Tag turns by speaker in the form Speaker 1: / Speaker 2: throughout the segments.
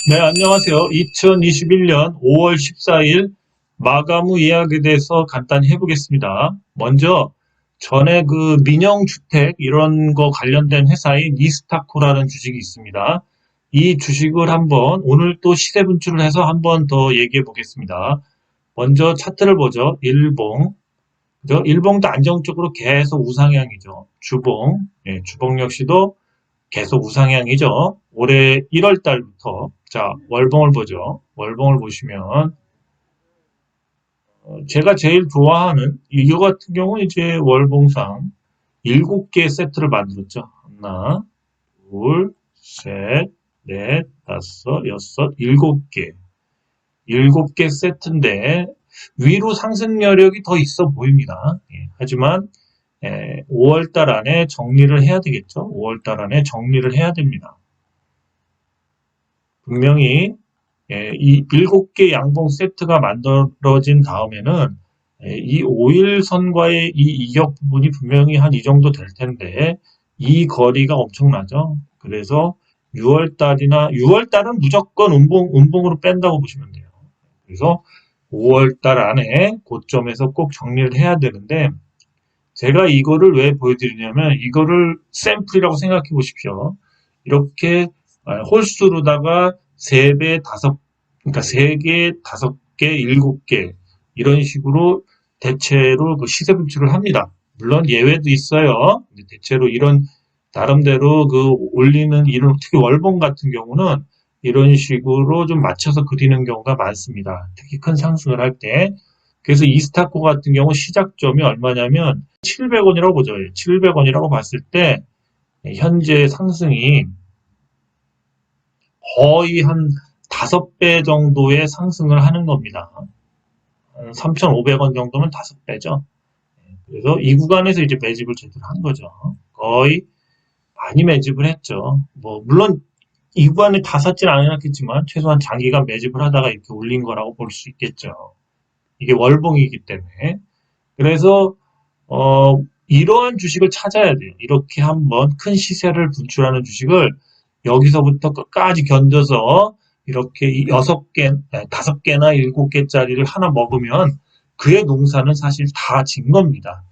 Speaker 1: 네, 안녕하세요. 2021년 5월 14일 마감 후 예약에 대해서 간단히 해보겠습니다. 먼저 전에 그 민영주택 이런 거 관련된 회사인 이스타코라는 주식이 있습니다. 이 주식을 한번 오늘 또 시세 분출을 해서 한번 더 얘기해 보겠습니다. 먼저 차트를 보죠. 일봉. 그죠? 일봉도 안정적으로 계속 우상향이죠. 주봉. 예, 주봉 역시도 계속 우상향이죠. 올해 1월 달부터. 자, 월봉을 보죠. 월봉을 보시면, 제가 제일 좋아하는, 이거 같은 경우는 이제 월봉상 7개 세트를 만들었죠. 하나, 둘, 셋, 넷, 다섯, 여섯, 7개. 7개 세트인데, 위로 상승 여력이 더 있어 보입니다. 예, 하지만, 5월 달 안에 정리를 해야 되겠죠. 5월 달 안에 정리를 해야 됩니다. 분명히 이 7개 양봉 세트가 만들어진 다음에는 이 5일선과의 이 이격 부분이 분명히 한 이 정도 될 텐데 이 거리가 엄청나죠. 그래서 6월달은 무조건 음봉으로 뺀다고 보시면 돼요. 그래서 5월달 안에 고점에서 꼭 정리를 해야 되는데 제가 이거를 왜 보여드리냐면 이거를 샘플이라고 생각해 보십시오. 이렇게 홀수로다가 3배, 5, 그러니까 3개, 5개, 7개 이런 식으로 대체로 그 시세 분출을 합니다. 물론 예외도 있어요. 대체로 이런 나름대로 그 올리는 이런 특히 월봉 같은 경우는 이런 식으로 좀 맞춰서 그리는 경우가 많습니다. 특히 큰 상승을 할 때. 그래서 이스타코 같은 경우 시작점이 얼마냐면 700원이라고 보죠. 700원이라고 봤을 때 현재 상승이 거의 한 5배 정도의 상승을 하는 겁니다. 3,500원 정도면 5배죠. 그래서 이 구간에서 이제 매집을 제대로 한 거죠. 거의 많이 매집을 했죠. 뭐 물론 이 구간에 다 샀진 않았겠지만 최소한 장기간 매집을 하다가 이렇게 올린 거라고 볼 수 있겠죠. 이게 월봉이기 때문에. 그래서 이러한 주식을 찾아야 돼요. 이렇게 한번 큰 시세를 분출하는 주식을 여기서부터 끝까지 견뎌서 이렇게 6개, 5개나 7개짜리를 하나 먹으면 그의 농사는 사실 다 진 겁니다.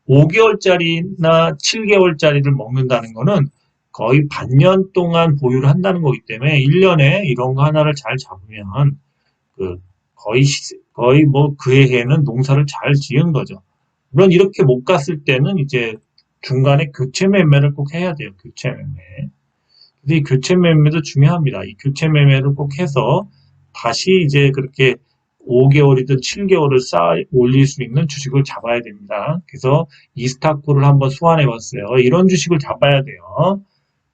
Speaker 1: 5개월짜리나 7개월짜리를 먹는다는 거는 거의 반년 동안 보유를 한다는 거기 때문에 1년에 이런 거 하나를 잘 잡으면 그 거의 뭐 그의 해는 농사를 잘 지은 거죠. 물론 이렇게 못 갔을 때는 이제 중간에 교체 매매를 꼭 해야 돼요. 교체 매매. 근데 이 교체 매매도 중요합니다. 이 교체 매매를 꼭 해서 다시 이제 그렇게 5개월이든 7개월을 쌓아 올릴 수 있는 주식을 잡아야 됩니다. 그래서 이스타코를 한번 소환해 봤어요. 이런 주식을 잡아야 돼요.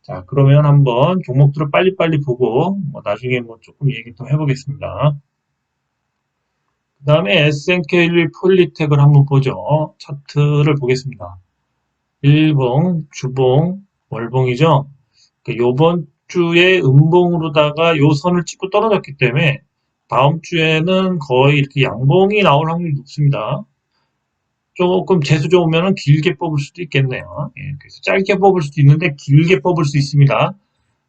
Speaker 1: 자, 그러면 한번 종목들을 빨리빨리 보고 뭐 나중에 뭐 조금 얘기 또 해보겠습니다. 그 다음에 SNK 폴리텍을 한번 보죠. 차트를 보겠습니다. 일봉, 주봉, 월봉이죠. 요번 주에 음봉으로다가 요 선을 찍고 떨어졌기 때문에 다음 주에는 거의 이렇게 양봉이 나올 확률이 높습니다. 조금 재수 좋으면 길게 뽑을 수도 있겠네요. 예, 그래서 짧게 뽑을 수도 있는데 길게 뽑을 수 있습니다.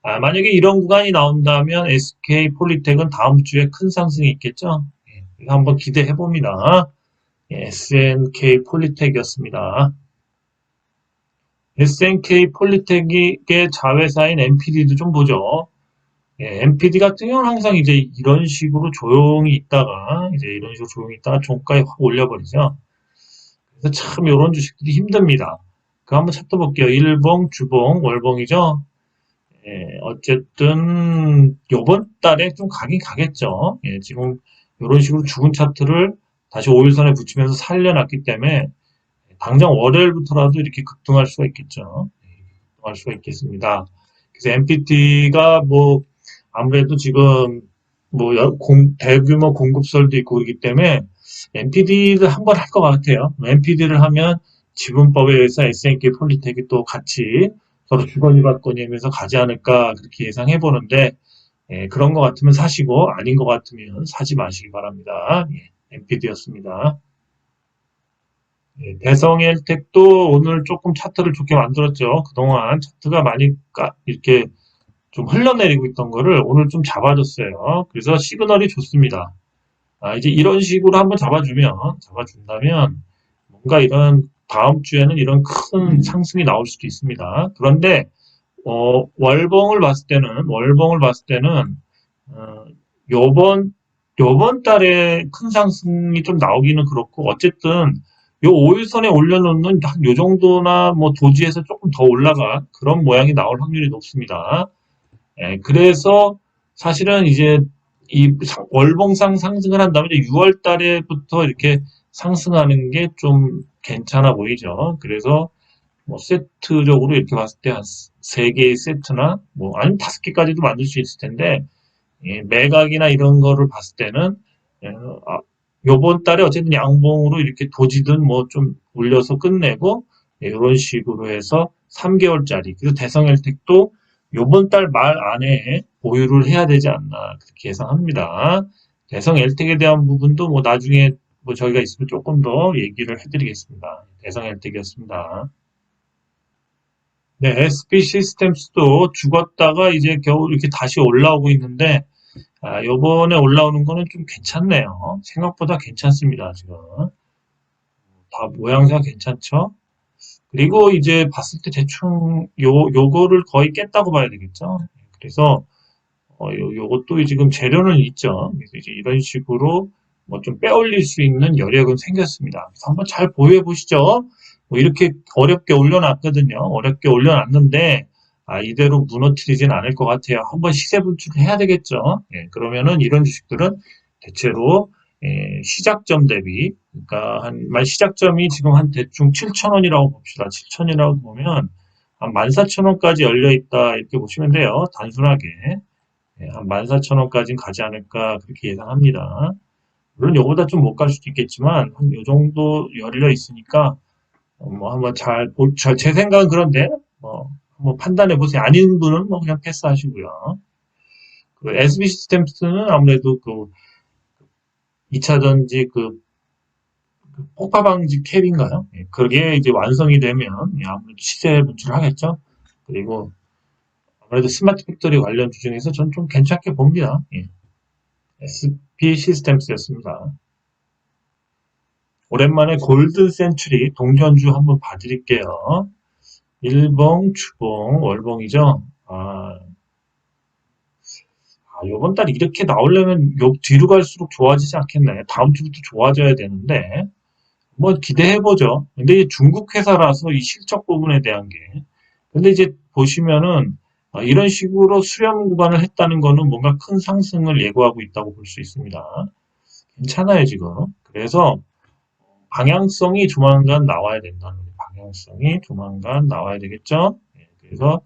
Speaker 1: 만약에 이런 구간이 나온다면 SK 폴리텍은 다음 주에 큰 상승이 있겠죠. 예, 그래서 한번 기대해 봅니다. 예, SNK 폴리텍이었습니다. SNK 폴리텍의 자회사인 MPD도 좀 보죠. 예, MPD 같은 경우는 항상 이제 이런 식으로 조용히 있다가 이제 이런 식으로 조용히 있다가 종가에 확 올려버리죠. 그래서 참 이런 주식들이 힘듭니다. 그 한번 찾아볼게요. 일봉, 주봉, 월봉이죠. 예, 어쨌든 요번 달에 좀 가긴 가겠죠. 예, 지금 이런 식으로 죽은 차트를 다시 5일선에 붙이면서 살려놨기 때문에 당장 월요일부터라도 이렇게 급등할 수가 있겠죠. 급등할 수가 있겠습니다. 그래서 MPT가 뭐 아무래도 지금 뭐 대규모 공급설도 있고 그렇기 때문에 MPD를 한번 할 것 같아요. MPD를 하면 지분법에 의해서 SNK 폴리텍이 또 같이 서로 주거니 받거니 하면서 가지 않을까 그렇게 예상해 보는데 그런 것 같으면 사시고 아닌 것 같으면 사지 마시기 바랍니다. MPD였습니다. 대성엘텍도 오늘 조금 차트를 좋게 만들었죠. 그동안 차트가 많이 이렇게 좀 흘러내리고 있던 거를 오늘 좀 잡아줬어요. 그래서 시그널이 좋습니다. 이제 이런 식으로 한번 잡아준다면, 뭔가 이런, 다음 주에는 이런 큰 상승이 나올 수도 있습니다. 그런데, 월봉을 봤을 때는, 어, 요번, 요번 달에 큰 상승이 좀 나오기는 그렇고, 어쨌든, 요 5일선에 올려놓는 한 요 정도나 뭐 도지에서 조금 더 올라가 그런 모양이 나올 확률이 높습니다. 그래서 사실은 이제 이 월봉상 상승을 한 다음에 6월 달에부터 이렇게 상승하는 게 좀 괜찮아 보이죠. 그래서 뭐 세트적으로 이렇게 봤을 때 한 3개의 세트나 뭐 아니면 5개까지도 만들 수 있을 텐데 매각이나 이런 거를 봤을 때는 요번 달에 어쨌든 양봉으로 이렇게 도지든 뭐 좀 올려서 끝내고 이런 식으로 해서 3개월짜리 그리고 대성 혜택도 요번 달 말 안에 보유를 해야 되지 않나 그렇게 예상합니다. 대성 혜택에 대한 부분도 뭐 나중에 뭐 저희가 있으면 조금 더 얘기를 해드리겠습니다. 대성 혜택이었습니다. 네, SP 시스템스도 죽었다가 이제 겨우 이렇게 다시 올라오고 있는데 요번에 올라오는 거는 좀 괜찮네요. 생각보다 괜찮습니다, 지금. 다 모양새가 괜찮죠? 그리고 이제 봤을 때 대충 요거를 거의 깼다고 봐야 되겠죠? 그래서, 요것도 지금 재료는 있죠. 그래서 이제 이런 식으로 뭐 좀 빼올릴 수 있는 여력은 생겼습니다. 그래서 한번 잘 보유해 보시죠. 뭐 이렇게 어렵게 올려놨거든요. 어렵게 올려놨는데, 이대로 무너뜨리진 않을 것 같아요. 한번 시세 분출을 해야 되겠죠. 그러면은 이런 주식들은 대체로 시작점 대비, 그러니까 시작점이 지금 한 대충 7,000원이라고 봅시다. 7,000원이라고 보면 한 14,000원까지 열려 있다 이렇게 보시면 돼요. 단순하게 한 14,000원까지는 가지 않을까 그렇게 예상합니다. 물론 요거보다 좀 못 갈 수도 있겠지만 한 요 정도 열려 있으니까 뭐 한번 제 생각은 그런데 뭐 한번 판단해 보세요. 아닌 분은 뭐 그냥 패스하시고요. 그 SB 시스템스는 아무래도 그 2차 전지 폭파 방지 캡인가요? 그게 이제 완성이 되면 아무래도 시세 분출하겠죠. 그리고 아무래도 스마트 팩토리 관련주 중에서 전 좀 괜찮게 봅니다. SP 시스템스였습니다. 오랜만에 골든 센츄리 동전주 한번 봐드릴게요. 일봉, 주봉, 월봉이죠. 요번 달 이렇게 나오려면 뒤로 갈수록 좋아지지 않겠나요? 다음 주부터 좋아져야 되는데, 뭐 기대해보죠. 근데 이제 중국 회사라서 이 실적 부분에 대한 게. 근데 이제 보시면은, 이런 식으로 수렴 구간을 했다는 거는 뭔가 큰 상승을 예고하고 있다고 볼 수 있습니다. 괜찮아요, 지금. 그래서 방향성이 조만간 나와야 된다는 거예요. 방향성이 조만간 나와야 되겠죠? 그래서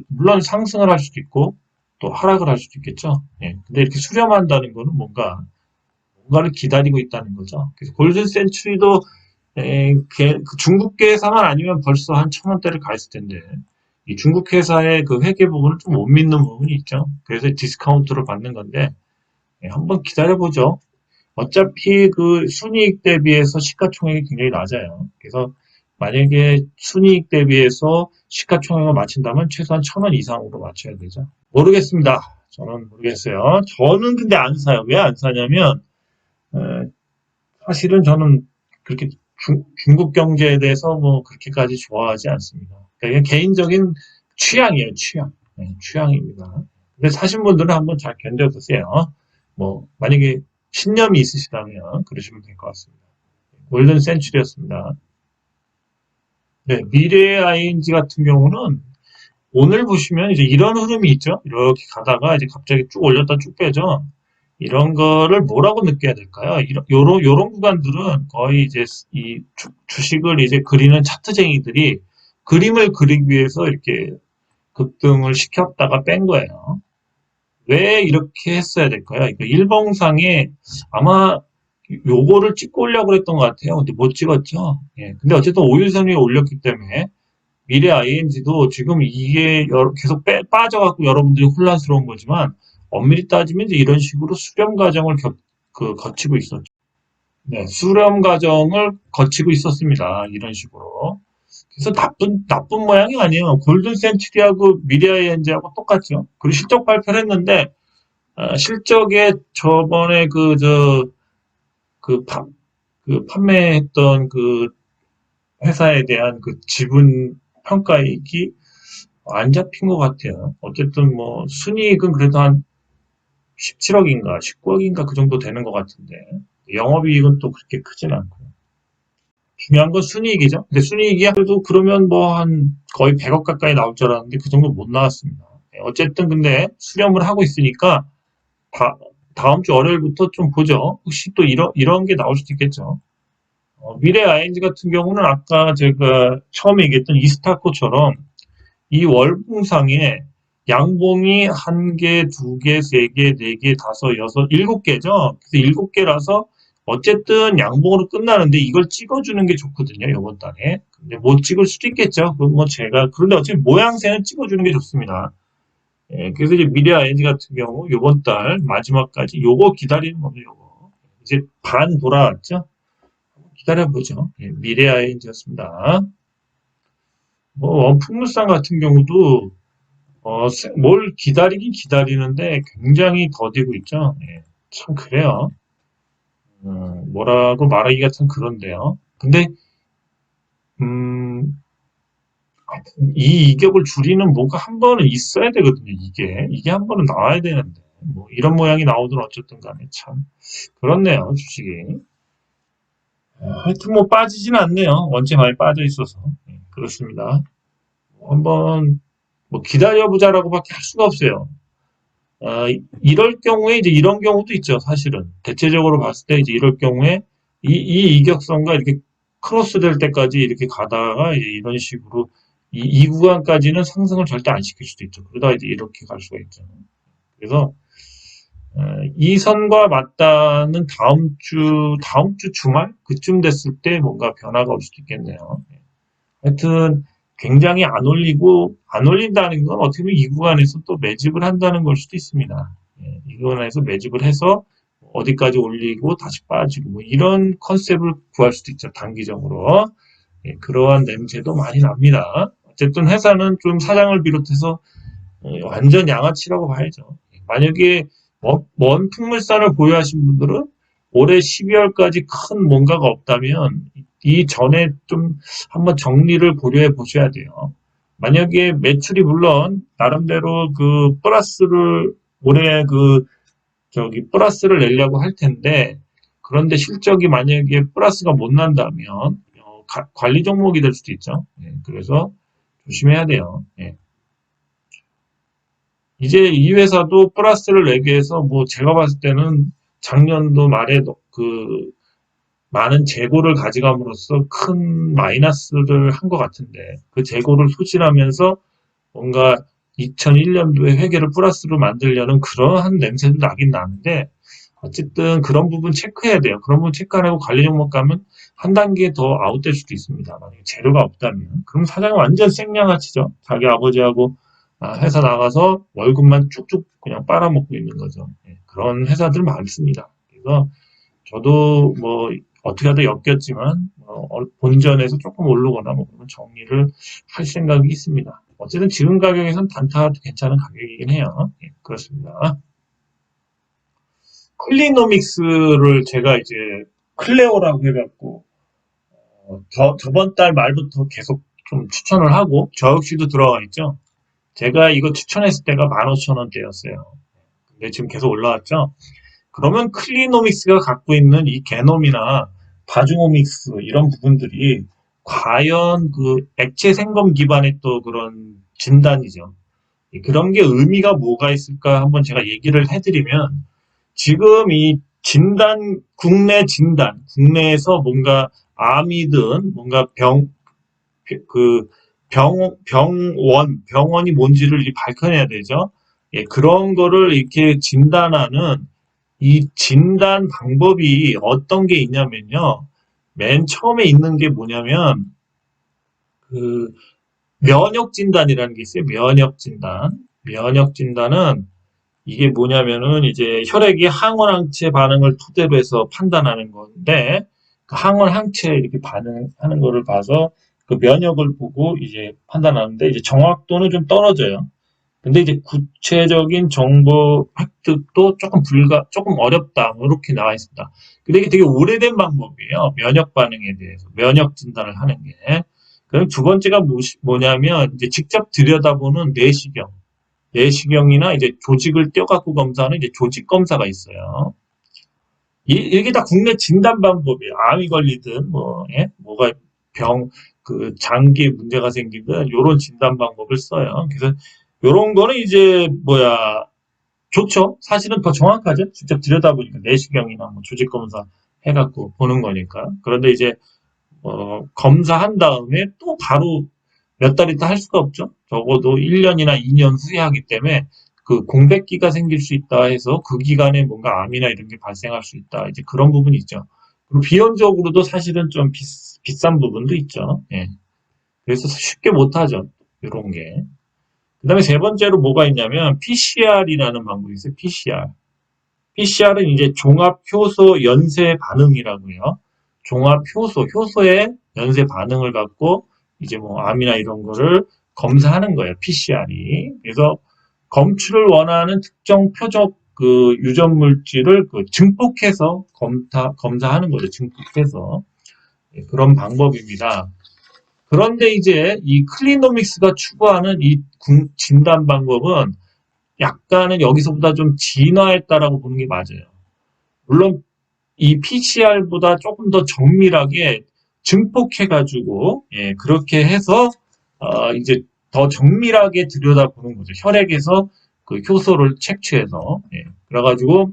Speaker 1: 물론 상승을 할 수도 있고 또 하락을 할 수도 있겠죠. 근데 이렇게 수렴한다는 거는 뭔가를 기다리고 있다는 거죠. 그래서 골든 센츄리도 그 중국 회사만 아니면 벌써 한 1,000원대를 가 있을 텐데 이 중국 회사의 그 회계 부분을 좀 못 믿는 부분이 있죠. 그래서 디스카운트를 받는 건데 한번 기다려보죠. 어차피 그 순이익 대비해서 시가총액이 굉장히 낮아요. 그래서 만약에 순이익 대비해서 시가총액을 맞춘다면 최소한 1,000원 이상으로 맞춰야 되죠. 모르겠습니다. 저는 모르겠어요. 저는 근데 안 사요. 왜 안 사냐면 에, 사실은 저는 그렇게 중국 경제에 대해서 뭐 그렇게까지 좋아하지 않습니다. 그러니까 이게 개인적인 취향이에요. 취향. 취향입니다. 근데 사신 분들은 한번 잘 견뎌보세요. 뭐 만약에 신념이 있으시다면 그러시면 될 것 같습니다. 골든 센츄리였습니다. 네, 미래의 ING 같은 경우는 오늘 보시면 이제 이런 흐름이 있죠. 이렇게 가다가 이제 갑자기 쭉 올렸다 쭉 빼죠. 이런 거를 뭐라고 느껴야 될까요? 요런 구간들은 거의 이제 이 주식을 이제 그리는 차트쟁이들이 그림을 그리기 위해서 이렇게 급등을 시켰다가 뺀 거예요. 왜 이렇게 했어야 될까요? 그러니까 일봉상에 아마 요거를 찍고 오려고 했던 것 같아요. 근데 못 찍었죠. 근데 어쨌든 5일선 위에 올렸기 때문에 미래 ING도 지금 이게 계속 빠져갖고 여러분들이 혼란스러운 거지만 엄밀히 따지면 이제 이런 식으로 수렴 과정을 거치고 있었죠. 네, 수렴 과정을 거치고 있었습니다. 이런 식으로. 그래서 나쁜 모양이 아니에요. 골든 센츄리하고 미래아이엔즈하고 똑같죠. 그리고 실적 발표를 했는데, 실적에 저번에 그, 파- 그 판매했던 그 회사에 대한 그 지분 평가액이 안 잡힌 것 같아요. 어쨌든 뭐, 순이익은 그래도 한 17억인가, 19억인가 그 정도 되는 것 같은데, 영업이익은 또 그렇게 크진 않고요. 중요한 건 순이익이죠. 근데 순이익이 그래도 그러면 뭐 한 거의 100억 가까이 나올 줄 알았는데 그 정도 못 나왔습니다. 어쨌든 근데 수렴을 하고 있으니까 다음 주 월요일부터 좀 보죠. 혹시 또 이런 게 나올 수도 있겠죠. 미래 ING 같은 경우는 아까 제가 처음에 얘기했던 이스타코처럼 이 월봉상에 양봉이 한 개, 두 개, 세 개, 네 개, 다섯, 여섯, 일곱 개죠. 그래서 일곱 개라서 어쨌든 양봉으로 끝나는데 이걸 찍어주는 게 좋거든요. 이번 달에. 근데 못 찍을 수도 있겠죠. 그건 뭐 제가 그런데 어차피 모양새는 찍어주는 게 좋습니다. 예, 그래서 이제 미래 ING 같은 경우 이번 달 마지막까지 요거 기다리는 겁니다. 요거 이제 반 돌아왔죠. 기다려보죠. 예, 미래 ING였습니다. 뭐 원품물산 같은 경우도 뭘 기다리긴 기다리는데 굉장히 더디고 있죠. 예, 참 그래요. 뭐라고 말하기가 참 그런데요. 근데 음, 이 이격을 줄이는 뭐가 한 번은 있어야 되거든요. 이게 한 번은 나와야 되는데 뭐 이런 모양이 나오든 어쨌든 간에 참 그렇네요. 주식이. 하여튼 뭐 빠지진 않네요. 원체 많이 빠져 있어서. 그렇습니다. 한번 뭐 기다려보자라고밖에 할 수가 없어요. 이럴 경우에 이제 이런 경우도 있죠, 사실은. 대체적으로 봤을 때 이제 이럴 경우에 이 이격선과 이렇게 크로스 될 때까지 이렇게 가다가 이제 이런 식으로 이 구간까지는 상승을 절대 안 시킬 수도 있죠. 그러다 이제 이렇게 갈 수가 있죠. 그래서 이 선과 맞닿는 다음 주 주말 그쯤 됐을 때 뭔가 변화가 올 수도 있겠네요. 하여튼 굉장히 안 올린다는 건 어떻게 보면 이 구간에서 또 매집을 한다는 걸 수도 있습니다. 예, 이 구간에서 매집을 해서 어디까지 올리고 다시 빠지고 뭐 이런 컨셉을 구할 수도 있죠. 단기적으로. 예, 그러한 냄새도 많이 납니다. 어쨌든 회사는 좀 사장을 비롯해서 완전 양아치라고 봐야죠. 만약에 먼 풍물산을 보유하신 분들은 올해 12월까지 큰 뭔가가 없다면 이 전에 좀 한번 정리를 고려해 보셔야 돼요. 만약에 매출이 물론 나름대로 그 플러스를 올해 플러스를 내려고 할 텐데 그런데 실적이 만약에 플러스가 못 난다면 관리 종목이 될 수도 있죠. 예, 그래서 조심해야 돼요. 예. 이제 이 회사도 플러스를 내기 위해서 뭐 제가 봤을 때는 작년도 말에 그 많은 재고를 가져감으로써 큰 마이너스를 한 것 같은데 그 재고를 소진하면서 뭔가 2001년도에 회계를 플러스로 만들려는 그러한 냄새도 나긴 나는데 어쨌든 그런 부분 체크해야 돼요. 그런 부분 체크 안 하고 관리 종목 가면 한 단계 더 아웃될 수도 있습니다. 만약에 재료가 없다면. 그럼 사장은 완전 생양아치죠. 자기 아버지하고 회사 나가서 월급만 쭉쭉 그냥 빨아먹고 있는 거죠. 예, 그런 회사들 많습니다. 그래서 저도 뭐 어떻게 하다 엮였지만 본전에서 조금 오르거나 뭐 그런 정리를 할 생각이 있습니다. 어쨌든 지금 가격에선 단타도 괜찮은 가격이긴 해요. 예, 그렇습니다. 클리노믹스를 제가 이제 클레오라고 해갖고 저번 달 말부터 계속 좀 추천을 하고 저 역시도 들어가 있죠. 제가 이거 추천했을 때가 15,000원대였어요. 근데 지금 계속 올라왔죠. 그러면 클리노믹스가 갖고 있는 이 게놈이나 바중오믹스 이런 부분들이 과연 그 액체 생검 기반의 또 그런 진단이죠. 그런 게 의미가 뭐가 있을까 한번 제가 얘기를 해드리면 지금 이 국내에서 뭔가 암이든 뭔가 그 병원이 뭔지를 밝혀내야 되죠. 예, 그런 거를 이렇게 진단하는 이 진단 방법이 어떤 게 있냐면요. 맨 처음에 있는 게 뭐냐면, 그, 면역 진단이라는 게 있어요. 면역 진단. 면역 진단은 이게 뭐냐면은 이제 혈액이 항원 항체 반응을 토대로 해서 판단하는 건데 그 항원 항체 이렇게 반응하는 거를 봐서 그 면역을 보고 이제 판단하는데 이제 정확도는 좀 떨어져요. 근데 이제 구체적인 정보 획득도 조금 어렵다. 뭐 이렇게 나와 있습니다. 근데 이게 되게 오래된 방법이에요. 면역 반응에 대해서. 면역 진단을 하는 게. 그럼 두 번째가 뭐냐면 이제 직접 들여다보는 내시경. 내시경이나 이제 조직을 떼어갖고 검사하는 이제 조직 검사가 있어요. 이게 다 국내 진단 방법이에요. 암이 걸리든 뭐 예? 뭐가 장기에 문제가 생기든 요런 진단 방법을 써요. 그래서 요런 거는 이제 좋죠. 사실은 더 정확하죠. 직접 들여다보니까 내시경이나 뭐 조직 검사 해갖고 보는 거니까. 그런데 이제 검사한 다음에 또 바로 몇 달 있다 할 수가 없죠. 적어도 1년이나 2년 후에 하기 때문에 그 공백기가 생길 수 있다 해서 그 기간에 뭔가 암이나 이런 게 발생할 수 있다. 이제 그런 부분이 있죠. 그리고 비용적으로도 사실은 좀 비싼 부분도 있죠. 예. 그래서 쉽게 못하죠. 이런 게. 그 다음에 세 번째로 뭐가 있냐면 PCR이라는 방법이 있어요. PCR. PCR은 이제 종합효소 연쇄 반응이라고요. 효소의 연쇄 반응을 갖고 이제 뭐 암이나 이런 거를 검사하는 거예요. PCR이. 그래서 검출을 원하는 특정 표적 그 유전 물질을 증폭해서 검사하는 거죠. 증폭해서. 그런 방법입니다. 그런데 이제 이 클리노믹스가 추구하는 이 진단 방법은 약간은 여기서보다 좀 진화했다라고 보는 게 맞아요. 물론 이 PCR보다 조금 더 정밀하게 증폭해가지고 그렇게 해서 이제 더 정밀하게 들여다보는 거죠. 혈액에서 그 효소를 채취해서 그래가지고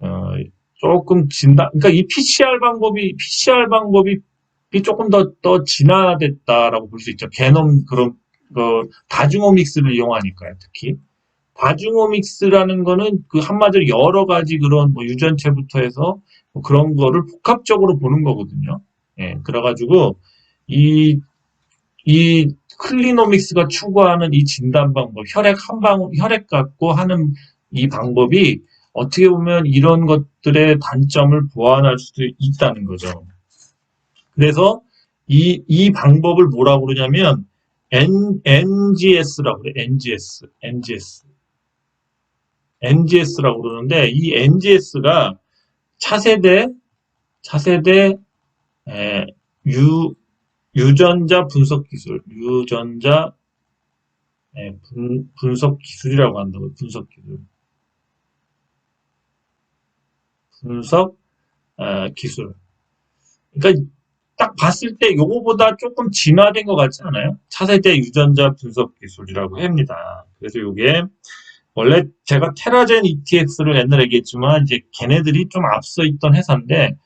Speaker 1: 어, 조금 그러니까 이 PCR 방법이 조금 더 진화됐다라고 볼 수 있죠. 게놈 그런 다중오믹스를 이용하니까요, 특히. 다중오믹스라는 거는 그 한마디로 여러 가지 그런 뭐 유전체부터 해서 뭐 그런 거를 복합적으로 보는 거거든요. 그래가지고 이, 이 클리노믹스가 추구하는 이 진단 방법, 혈액 갖고 하는 이 방법이 어떻게 보면 이런 것들의 단점을 보완할 수도 있다는 거죠. 그래서 이 방법을 뭐라고 그러냐면 NGS라고 그래요. NGS라고 그러는데 이 NGS가 차세대 유전자 분석 기술, 분석 기술이라고 한다고요. 분석 기술. 그러니까 딱 봤을 때 요거보다 조금 진화된 것 같지 않아요? 차세대 유전자 분석 기술이라고 합니다. 그래서 요게 원래 제가 테라젠 ETX를 옛날에 얘기했지만 이제 걔네들이 좀 앞서 있던 회사인데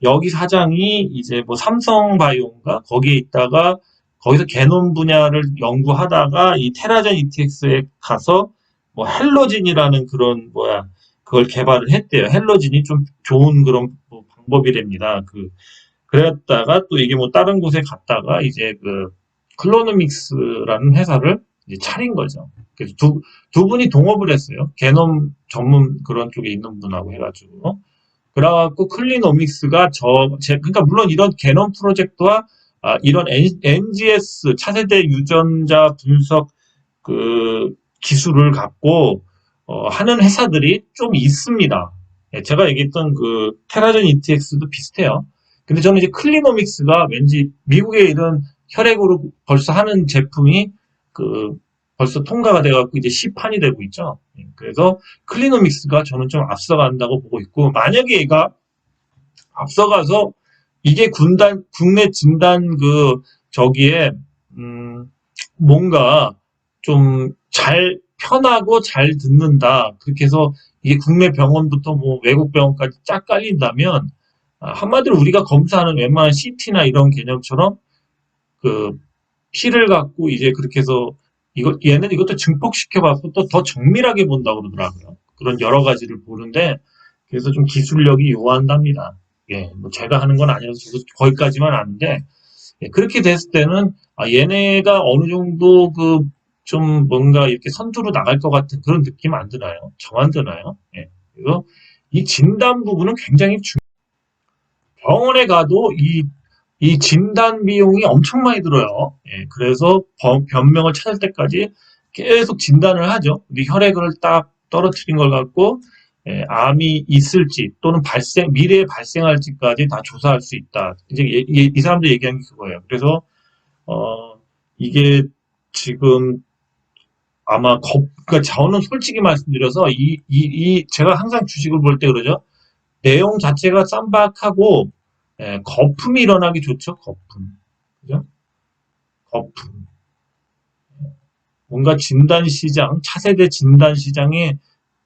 Speaker 1: 여기 사장이 이제 뭐 삼성바이오인가 거기에 있다가 거기서 게놈 분야를 연구하다가 이 테라젠 ETX에 가서 뭐 헬로진이라는 그런 그걸 개발을 했대요. 헬로진이 좀 좋은 그런 뭐 방법이랍니다. 그랬다가 또 이게 뭐 다른 곳에 갔다가 이제 클로노믹스라는 회사를 이제 차린 거죠. 그래서 두 분이 동업을 했어요. 게놈 전문 그런 쪽에 있는 분하고 해가지고. 그래갖고 클리노믹스가 그러니까 물론 이런 게놈 프로젝트와 이런 NGS 차세대 유전자 분석 기술을 갖고 하는 회사들이 좀 있습니다. 제가 얘기했던 테라젠 ETX도 비슷해요. 근데 저는 이제 클리노믹스가 왠지 미국의 이런 혈액으로 벌써 하는 제품이 벌써 통과가 돼갖고 이제 시판이 되고 있죠. 그래서 클리노믹스가 저는 좀 앞서간다고 보고 있고, 만약에 얘가 앞서가서 이게 국내 진단 저기에 뭔가 좀 편하고 잘 듣는다. 그렇게 해서 이게 국내 병원부터 뭐 외국 병원까지 쫙 깔린다면 한마디로 우리가 검사하는 웬만한 CT나 이런 개념처럼 피를 갖고 이제 그렇게 해서 얘는 이것도 증폭시켜갖고 또 더 정밀하게 본다고 그러더라고요. 그런 여러 가지를 보는데 그래서 좀 기술력이 요한답니다. 뭐 제가 하는 건 아니라서 저도 거기까지만 아는데 그렇게 됐을 때는 얘네가 어느 정도 좀 뭔가 이렇게 선두로 나갈 것 같은 그런 느낌 안 드나요? 정 안 드나요? 그래서 이 진단 부분은 굉장히 병원에 가도 이 진단 비용이 엄청 많이 들어요. 예, 그래서 변명을 찾을 때까지 계속 진단을 하죠. 우리 혈액을 딱 떨어뜨린 걸 갖고 암이 있을지 또는 미래에 발생할지까지 다 조사할 수 있다. 이제 이 사람들 얘기하는 게 그거예요. 그래서 이게 지금 아마 그러니까 저는 솔직히 말씀드려서 제가 항상 주식을 볼 때 그러죠. 내용 자체가 쌈박하고 거품이 일어나기 좋죠. 거품. 그죠? 거품. 뭔가 진단시장, 차세대 진단시장에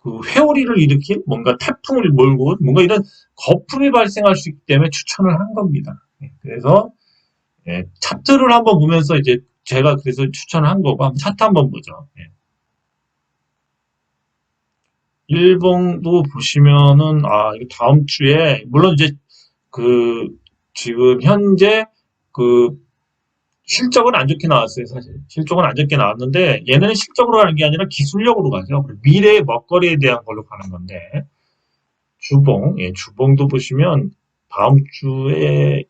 Speaker 1: 그 회오리를 일으킨 뭔가 태풍을 몰고 뭔가 이런 거품이 발생할 수 있기 때문에 추천을 한 겁니다. 그래서 차트를 한번 보면서 이제 제가 그래서 추천을 한 거고 한번 차트 한번 보죠. 일봉도 보시면은 이거 다음 주에 물론 이제 그 지금 현재 그 실적은 안 좋게 나왔어요, 사실. 실적은 안 좋게 나왔는데 얘네는 실적으로 가는 게 아니라 기술력으로 가죠. 미래의 먹거리에 대한 걸로 가는 건데 주봉도 보시면 다음 주에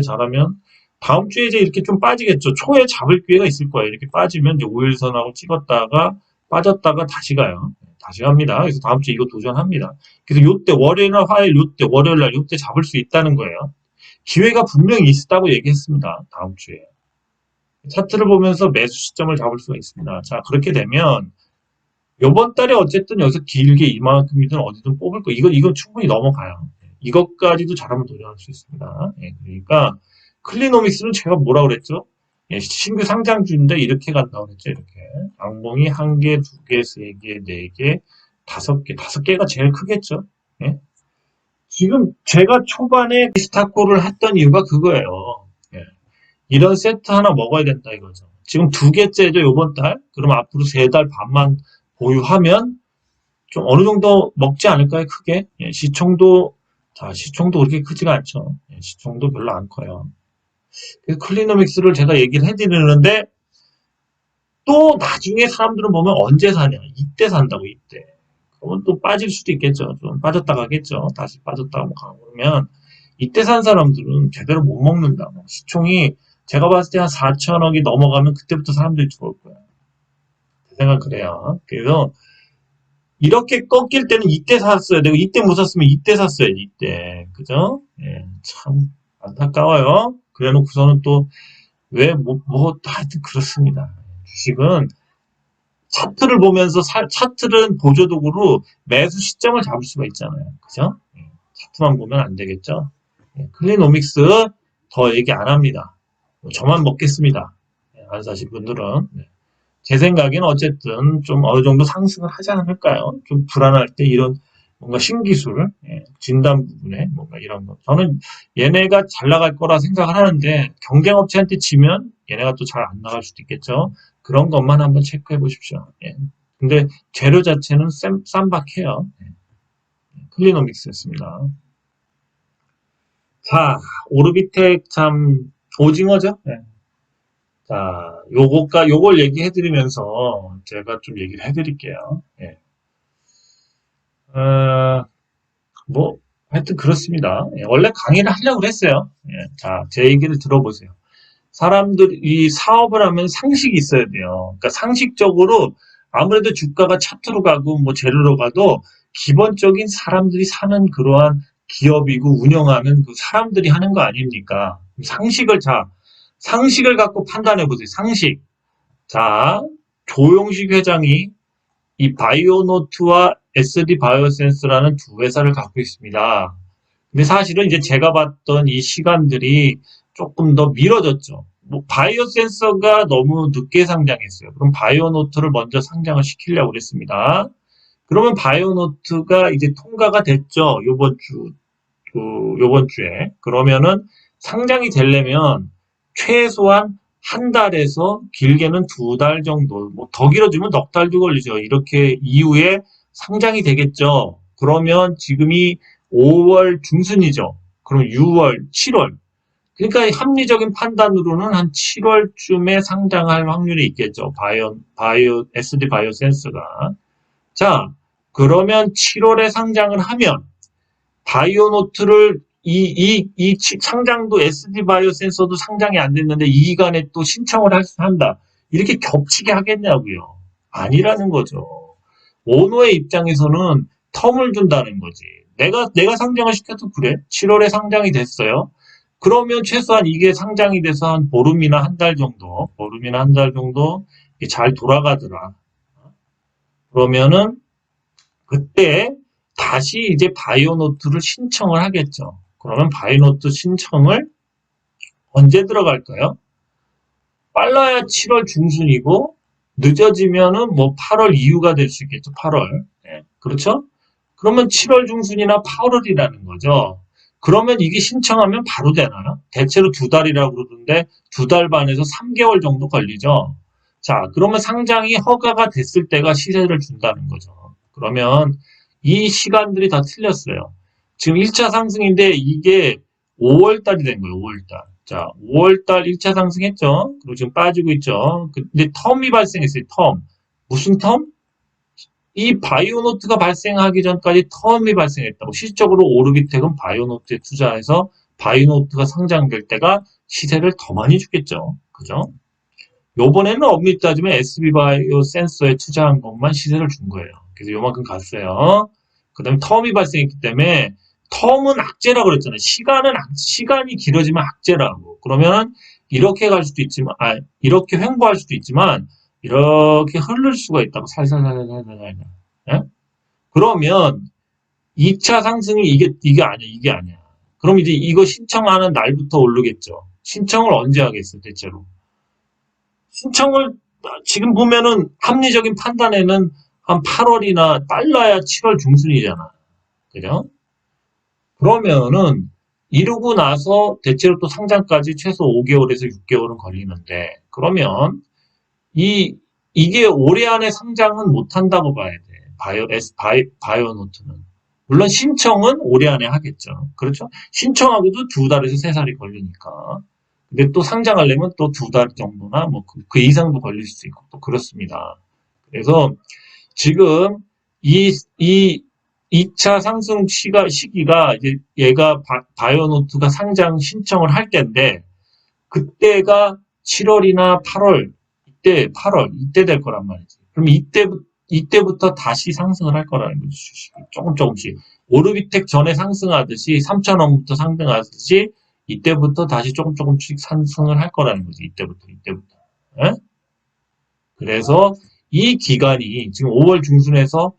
Speaker 1: 잘하면 다음 주에 이제 이렇게 좀 빠지겠죠. 초에 잡을 기회가 있을 거예요. 이렇게 빠지면 이제 5일선하고 찍었다가 빠졌다가 다시 가요. 다시 갑니다. 그래서 다음 주에 이거 도전합니다. 그래서 요때 월요일이나 화요일 월요일날 요때 잡을 수 있다는 거예요. 기회가 분명히 있다고 얘기했습니다. 다음 주에. 차트를 보면서 매수 시점을 잡을 수가 있습니다. 자, 그렇게 되면 이번 달에 어쨌든 여기서 길게 이만큼이든 어디든 뽑을 거 이건 충분히 넘어가요. 이것까지도 잘하면 도전할 수 있습니다. 그러니까 클리노믹스는 제가 뭐라 그랬죠? 신규 상장주인데 이렇게 간다고 그랬죠. 이렇게 악몽이 1개, 2개, 3개, 4개, 5개, 5개가 제일 크겠죠. 예? 지금 제가 초반에 스타코를 했던 이유가 그거예요. 예. 이런 세트 하나 먹어야 된다 이거죠. 지금 2개째죠, 요번 달. 그럼 앞으로 3달 반만 보유하면 좀 어느 정도 먹지 않을까요, 크게? 시총도 그렇게 크지가 않죠. 시총도 별로 안 커요. 그래서 클리노믹스를 제가 얘기를 해드리는데 또 나중에 사람들은 보면 언제 사냐? 이때 산다고, 이때. 그러면 또 빠질 수도 있겠죠. 좀 빠졌다 가겠죠. 다시 빠졌다가 뭐 가고 그러면 이때 산 사람들은 제대로 못 먹는다. 시총이 제가 봤을 때 한 4천억이 넘어가면 그때부터 사람들이 들어올 거야. 제 생각 그래요. 그래서 이렇게 꺾일 때는 이때 샀어야 되고 이때 못 샀으면 이때 샀어야지 이때. 그죠? 참 안타까워요. 그래놓고서는 또 왜 하여튼 그렇습니다. 주식은 차트를 보면서 차트는 보조도구로 매수 시점을 잡을 수가 있잖아요. 그죠? 차트만 보면 안 되겠죠? 클리노믹스 더 얘기 안 합니다. 저만 먹겠습니다. 안 사실 분들은. 제 생각에는 어쨌든 좀 어느 정도 상승을 하지 않을까요? 좀 불안할 때 이런 뭔가 신기술, 진단 부분에 뭔가 이런 거. 저는 얘네가 잘 나갈 거라 생각을 하는데 경쟁업체한테 지면 얘네가 또 잘 안 나갈 수도 있겠죠. 그런 것만 한번 체크해 보십시오. 근데 재료 자체는 쌈박해요. 클리노믹스였습니다. 자, 오르비텍 참 오징어죠? 자, 요걸 얘기해드리면서 제가 좀 얘기를 해드릴게요. 뭐, 하여튼 그렇습니다. 원래 강의를 하려고 했어요. 자, 제 얘기를 들어보세요. 사람들이 사업을 하면 상식이 있어야 돼요. 그러니까 상식적으로 아무래도 주가가 차트로 가고 뭐 재료로 가도 기본적인 사람들이 사는 그러한 기업이고 운영하는 그 사람들이 하는 거 아닙니까? 상식을 갖고 판단해 보세요. 상식. 자, 조용식 회장이 이 바이오노트와 SD 바이오센스라는 두 회사를 갖고 있습니다. 근데 사실은 이제 제가 봤던 이 시간들이 조금 더 미뤄졌죠. 뭐 바이오센서가 너무 늦게 상장했어요. 그럼 바이오노트를 먼저 상장을 시키려고 그랬습니다. 그러면 바이오노트가 이제 통과가 됐죠. 요번 주에. 그러면은 상장이 되려면 최소한 한 달에서 길게는 2달 정도, 뭐 더 길어지면 넉 달도 걸리죠. 이렇게 이후에 상장이 되겠죠. 그러면 지금이 5월 중순이죠. 그럼 6월, 7월. 그러니까 합리적인 판단으로는 한 7월쯤에 상장할 확률이 있겠죠. SD 바이오 센스가. 자, 그러면 7월에 상장을 하면 바이오노트를 상장도 SD 바이오센서도 상장이 안 됐는데 이 기간에 또 신청을 한다. 이렇게 겹치게 하겠냐고요. 아니라는 거죠. 오너의 입장에서는 텀을 준다는 거지. 내가 상장을 시켜도 그래. 7월에 상장이 됐어요. 그러면 최소한 이게 상장이 돼서 한 보름이나 한 달 정도 잘 돌아가더라. 그러면은 그때 다시 이제 바이오노트를 신청을 하겠죠. 그러면 바이오노트 신청을 언제 들어갈까요? 빨라야 7월 중순이고 늦어지면은 뭐 8월 이후가 될 수 있겠죠. 8월. 네, 그렇죠? 그러면 7월 중순이나 8월이라는 거죠. 그러면 이게 신청하면 바로 되나요? 대체로 2달이라고 그러던데 2달 반에서 3개월 정도 걸리죠. 자, 그러면 상장이 허가가 됐을 때가 시세를 준다는 거죠. 그러면 이 시간들이 다 틀렸어요. 지금 1차 상승인데 이게 5월 달이 된 거예요. 5월 달. 자, 5월 달 1차 상승했죠. 그리고 지금 빠지고 있죠. 근데 텀이 발생했어요. 텀. 무슨 텀? 이 바이오노트가 발생하기 전까지 텀이 발생했다고. 실질적으로 오르비텍은 바이오노트에 투자해서 바이오노트가 상장될 때가 시세를 더 많이 주겠죠. 그죠? 요번에는 엄밀히 따지면 SB바이오 센서에 투자한 것만 시세를 준 거예요. 그래서 요만큼 갔어요. 그 다음에 텀이 발생했기 때문에 텀은 악재라고 그랬잖아요. 시간이 길어지면 악재라고. 그러면 이렇게 갈 수도 있지만, 이렇게 횡보할 수도 있지만, 이렇게 흐를 수가 있다고. 살살살살살살. 예? 그러면 2차 상승이 이게 아니야. 그럼 이제 이거 신청하는 날부터 오르겠죠. 신청을 언제 하겠어, 대체로? 신청을 지금 보면은 합리적인 판단에는 한 8월이나 빨라야 7월 중순이잖아. 그죠? 그러면은 이루고 나서 대체로 또 상장까지 최소 5개월에서 6개월은 걸리는데 그러면 이게 올해 안에 상장은 못 한다고 봐야 돼. 바이오노트는. 물론 신청은 올해 안에 하겠죠. 그렇죠? 신청하고도 2달에서 3달이 걸리니까. 근데 또 상장하려면 또 2달 정도나 뭐 그 이상도 걸릴 수 있고 또 그렇습니다. 그래서 지금 이 2차 상승 시기가 이제 얘가 바이오노트가 상장 신청을 할 때인데 그때가 7월이나 8월 이때 될 거란 말이지. 그럼 이때부터 다시 상승을 할 거라는 거죠. 조금씩. 오르비텍 전에 상승하듯이 3,000원부터 상승하듯이 이때부터 다시 조금씩 상승을 할 거라는 거지. 이때부터. 에? 그래서 이 기간이 지금 5월 중순에서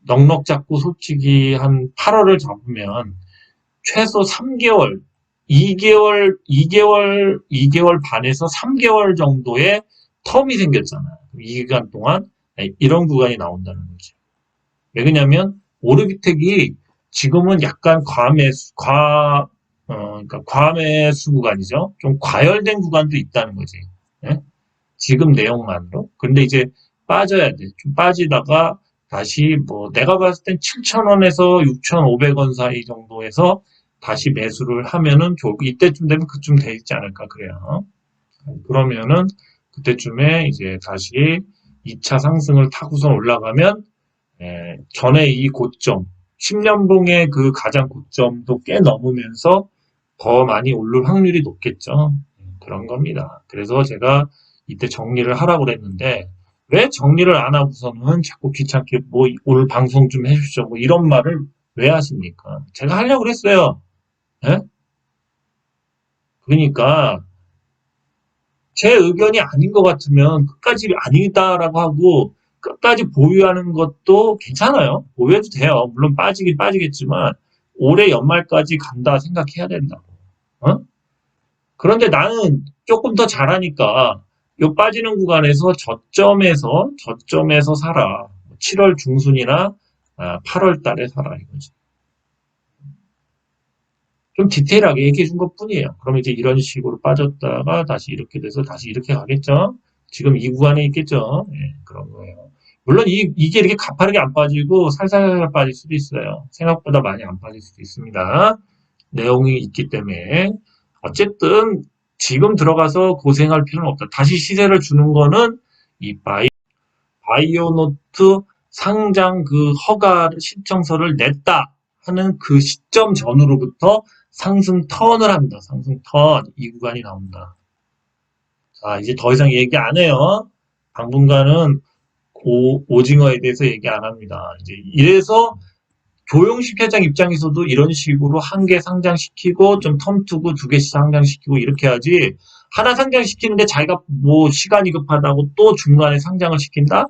Speaker 1: 넉넉 잡고 솔직히 한 8월을 잡으면 최소 3개월, 2개월 반에서 3개월 정도의 텀이 생겼잖아요. 이 기간 동안 이런 구간이 나온다는 거죠. 왜 그러냐면 오르비텍이 지금은 약간 그러니까 과매수 구간이죠. 좀 과열된 구간도 있다는 거지. 예? 지금 내용만으로. 근데 이제 빠져야 돼. 좀 빠지다가 다시 뭐 내가 봤을 땐 7,000원에서 6,500원 사이 정도에서 다시 매수를 하면은 이때쯤 되면 그쯤 돼 있지 않을까 그래요. 그러면은 그때쯤에 이제 다시 2차 상승을 타고선 올라가면 전에 이 고점 10년봉의 그 가장 고점도 꽤 넘으면서 더 많이 오를 확률이 높겠죠. 그런 겁니다. 그래서 제가 이때 정리를 하라고 그랬는데 왜 정리를 안 하고서는 자꾸 귀찮게 뭐 오늘 방송 좀 해주시죠 뭐 이런 말을 왜 하십니까? 제가 하려고 그랬어요. 예? 그러니까 제 의견이 아닌 것 같으면 끝까지 아니다라고 하고 끝까지 보유하는 것도 괜찮아요. 보유해도 돼요. 물론 빠지긴 빠지겠지만 올해 연말까지 간다 생각해야 된다고. 어? 그런데 나는 조금 더 잘하니까 요 빠지는 구간에서 저점에서 사라. 7월 중순이나 8월 달에 사라 이거지. 좀 디테일하게 얘기해 준 것 뿐이에요. 그럼 이제 이런 식으로 빠졌다가 다시 이렇게 돼서 다시 이렇게 가겠죠? 지금 이 구간에 있겠죠? 예, 그런 거예요. 물론 이게 이렇게 가파르게 안 빠지고 살살 빠질 수도 있어요. 생각보다 많이 안 빠질 수도 있습니다. 내용이 있기 때문에. 어쨌든 지금 들어가서 고생할 필요는 없다. 다시 시세를 주는 거는 이 바이오노트 상장 그 허가 신청서를 냈다 하는 그 시점 전후로부터 상승 턴을 합니다. 상승 턴. 이 구간이 나온다. 자, 이제 더 이상 얘기 안 해요. 당분간은 오징어에 대해서 얘기 안 합니다. 이제 이래서 조용식 회장 입장에서도 이런 식으로 한 개 상장시키고 좀 텀 두고 두 개씩 상장시키고 이렇게 하지, 하나 상장시키는데 자기가 뭐 시간이 급하다고 또 중간에 상장을 시킨다?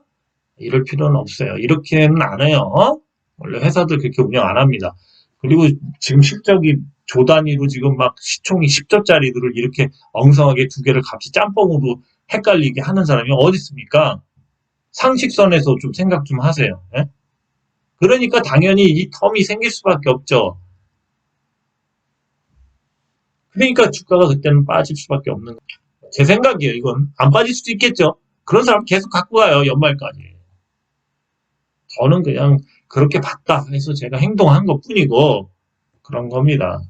Speaker 1: 이럴 필요는 없어요. 이렇게는 안 해요. 원래 회사들 그렇게 운영 안 합니다. 그리고 지금 실적이 조 단위로 지금 막 시총이 10조짜리들을 이렇게 엉성하게 두 개를 값이 짬뽕으로 헷갈리게 하는 사람이 어디 있습니까? 상식선에서 좀 생각 좀 하세요. 예? 그러니까 당연히 이 텀이 생길 수밖에 없죠. 그러니까 주가가 그때는 빠질 수밖에 없는 거예요. 제 생각이에요. 이건 안 빠질 수도 있겠죠. 그런 사람 계속 갖고 가요. 연말까지. 저는 그냥 그렇게 봤다 해서 제가 행동한 것 뿐이고 그런 겁니다.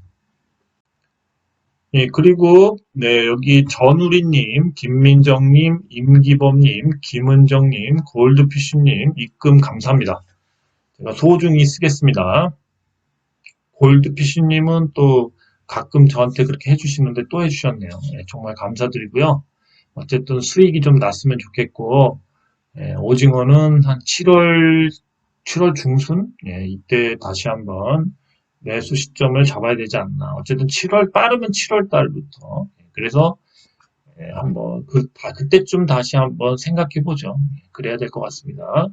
Speaker 1: 예, 그리고 네, 여기 전우리님, 김민정님, 임기범님, 김은정님, 골드피쉬님 입금 감사합니다. 제가 소중히 쓰겠습니다. 골드피쉬님은 또 가끔 저한테 그렇게 해주시는데 또 해주셨네요. 예, 정말 감사드리고요. 어쨌든 수익이 좀 났으면 좋겠고, 예, 오징어는 한 7월 중순? 예, 이때 다시 한번 매수 시점을 잡아야 되지 않나. 어쨌든 빠르면 7월 달부터. 예, 그래서 예, 한번 그때쯤 다시 한번 생각해 보죠. 예, 그래야 될 것 같습니다.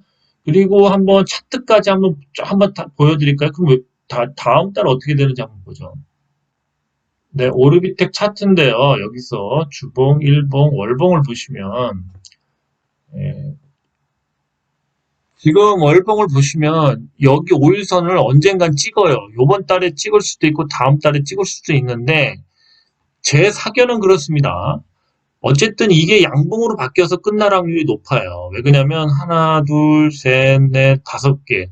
Speaker 1: 그리고 한번 차트까지 한번 보여드릴까요? 그럼 다음 달 어떻게 되는지 한번 보죠. 네, 오르비텍 차트인데요. 여기서 주봉, 일봉, 월봉을 보시면 예, 지금 월봉을 보시면 여기 5일선을 언젠간 찍어요. 요번 달에 찍을 수도 있고 다음 달에 찍을 수도 있는데 제 사견은 그렇습니다. 어쨌든 이게 양봉으로 바뀌어서 끝날 확률이 높아요. 왜 그러냐면 하나, 둘, 셋, 넷, 다섯 개,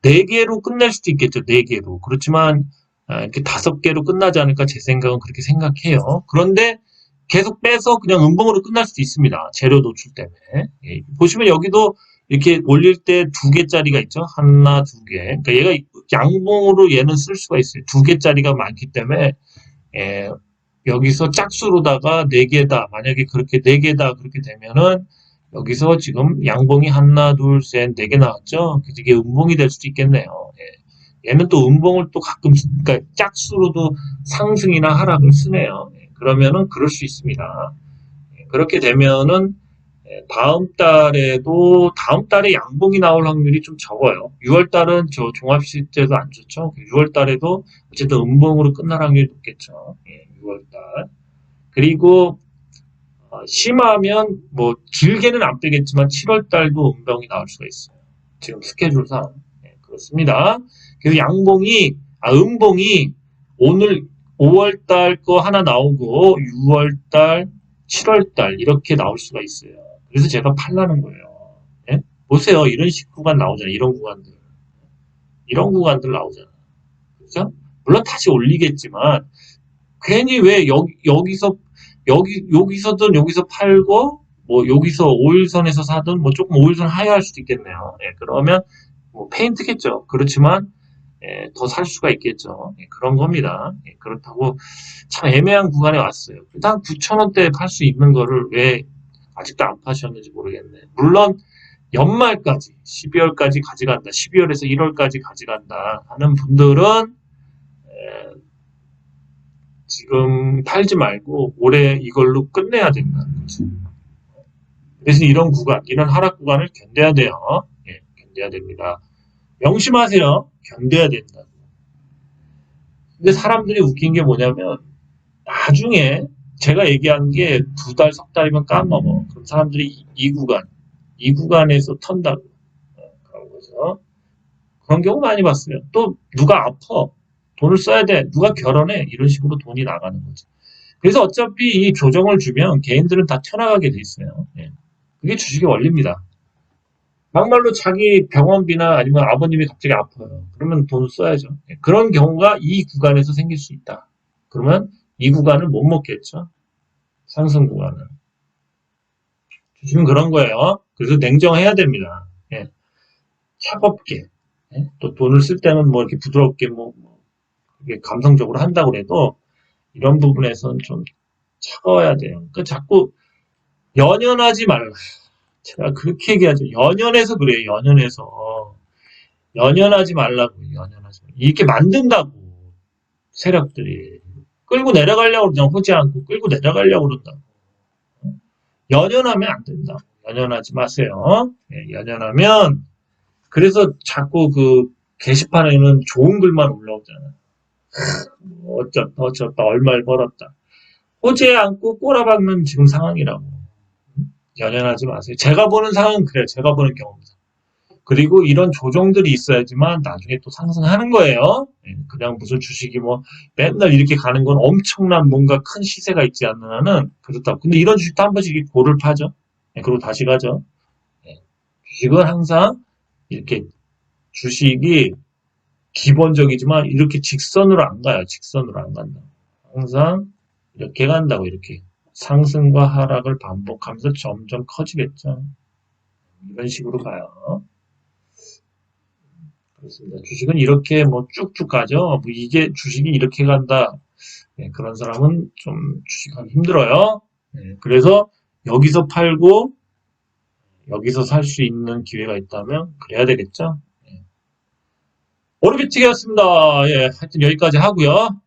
Speaker 1: 네 개로 끝날 수도 있겠죠. 네 개로. 그렇지만 이렇게 다섯 개로 끝나지 않을까 제 생각은 그렇게 생각해요. 그런데 계속 빼서 그냥 음봉으로 끝날 수도 있습니다. 재료 노출 때문에. 예, 보시면 여기도 이렇게 올릴 때 두 개짜리가 있죠. 하나, 두 개. 그러니까 얘가 양봉으로 얘는 쓸 수가 있어요. 두 개짜리가 많기 때문에 예, 여기서 짝수로다가 네 개다. 만약에 그렇게 네 개다 그렇게 되면은 여기서 지금 양봉이 하나, 둘, 셋, 네 개 나왔죠. 그래서 이게 음봉이 될 수도 있겠네요. 예. 얘는 또 음봉을 또 가끔 그러니까 짝수로도 상승이나 하락을 쓰네요. 예. 그러면은 그럴 수 있습니다. 예. 그렇게 되면은 예, 다음 달에 양봉이 나올 확률이 좀 적어요. 6월 달은 저 종합실제도 안 좋죠. 6월 달에도 어쨌든 음봉으로 끝날 확률이 높겠죠. 예, 6월 달. 그리고 심하면 뭐 길게는 안 빼겠지만 7월 달도 음봉이 나올 수가 있어요. 지금 스케줄상 예, 그렇습니다. 그래서 음봉이 오늘 5월 달 거 하나 나오고 6월 달, 7월 달 이렇게 나올 수가 있어요. 그래서 제가 팔라는 거예요. 예? 보세요. 이런 식 구간 나오잖아요. 이런 구간들 나오잖아요. 그죠? 물론 다시 올리겠지만 괜히 왜 여기서든 여기서 팔고 뭐 여기서 5일선에서 사든 뭐 조금 5일선 하회할 수도 있겠네요. 예, 그러면 뭐 페인트겠죠. 그렇지만 예, 더 살 수가 있겠죠. 예, 그런 겁니다. 예, 그렇다고 참 애매한 구간에 왔어요. 일단 9,000원대에 팔 수 있는 거를 왜 아직도 안 파셨는지 모르겠네. 물론 연말까지 12월까지 가져간다. 12월에서 1월까지 가져간다 하는 분들은 지금 팔지 말고 올해 이걸로 끝내야 된다는 거죠. 그래서 이런 하락 구간을 견뎌야 돼요. 예, 견뎌야 됩니다. 명심하세요. 견뎌야 된다. 근데 사람들이 웃긴 게 뭐냐면 나중에 제가 얘기한 게 두 달, 석 달이면 까먹어. 그럼 사람들이 이 구간에서 턴다고. 그런 거죠. 그런 경우 많이 봤어요. 또 누가 아파. 돈을 써야 돼. 누가 결혼해. 이런 식으로 돈이 나가는 거죠. 그래서 어차피 이 조정을 주면 개인들은 다 튀어나가게 돼 있어요. 예. 그게 주식의 원리입니다. 막말로 자기 병원비나 아니면 아버님이 갑자기 아파요. 그러면 돈을 써야죠. 예. 그런 경우가 이 구간에서 생길 수 있다. 그러면 이 구간을 못 먹겠죠. 상승 구간은. 주식은 그런 거예요. 그래서 냉정해야 됩니다. 예. 차갑게. 예? 또 돈을 쓸 때는 뭐 이렇게 부드럽게 이게 감성적으로 한다고 해도 이런 부분에선 좀 차가워야 돼요. 그 자꾸 연연하지 말라. 제가 그렇게 얘기하죠. 연연해서 그래요. 연연해서. 연연하지 말라고. 연연하지 말라고. 이렇게 만든다고. 세력들이. 끌고 내려가려고 그러잖아. 호지 않고 끌고 내려가려고 그런다고. 연연하면 안 된다고. 연연하지 마세요. 예, 연연하면 그래서 자꾸 그 게시판에는 좋은 글만 올라오잖아요. 어쩌다 어쩌다 얼마를 벌었다. 호재 안고 꼬라박는 지금 상황이라고. 연연하지 마세요. 제가 보는 상황은 그래요. 제가 보는 경험상. 그리고 이런 조정들이 있어야지만 나중에 또 상승하는 거예요. 예, 그냥 무슨 주식이 뭐 맨날 이렇게 가는 건 엄청난 뭔가 큰 시세가 있지 않는 한은 그렇다고. 근데 이런 주식도 한 번씩 고를 파죠. 예, 그리고 다시 가죠. 예, 주식은 항상 이렇게 주식이 기본적이지만 이렇게 직선으로 안 가요. 직선으로 안 간다. 항상 이렇게 간다고 이렇게. 상승과 하락을 반복하면서 점점 커지겠죠. 이런 식으로 가요. 그렇습니다. 주식은 이렇게 뭐 쭉쭉 가죠. 뭐 이게 주식이 이렇게 간다. 네, 그런 사람은 좀 주식하기 힘들어요. 네, 그래서 여기서 팔고 여기서 살 수 있는 기회가 있다면 그래야 되겠죠. 네. 오르비틱이었습니다. 예, 하여튼 여기까지 하고요.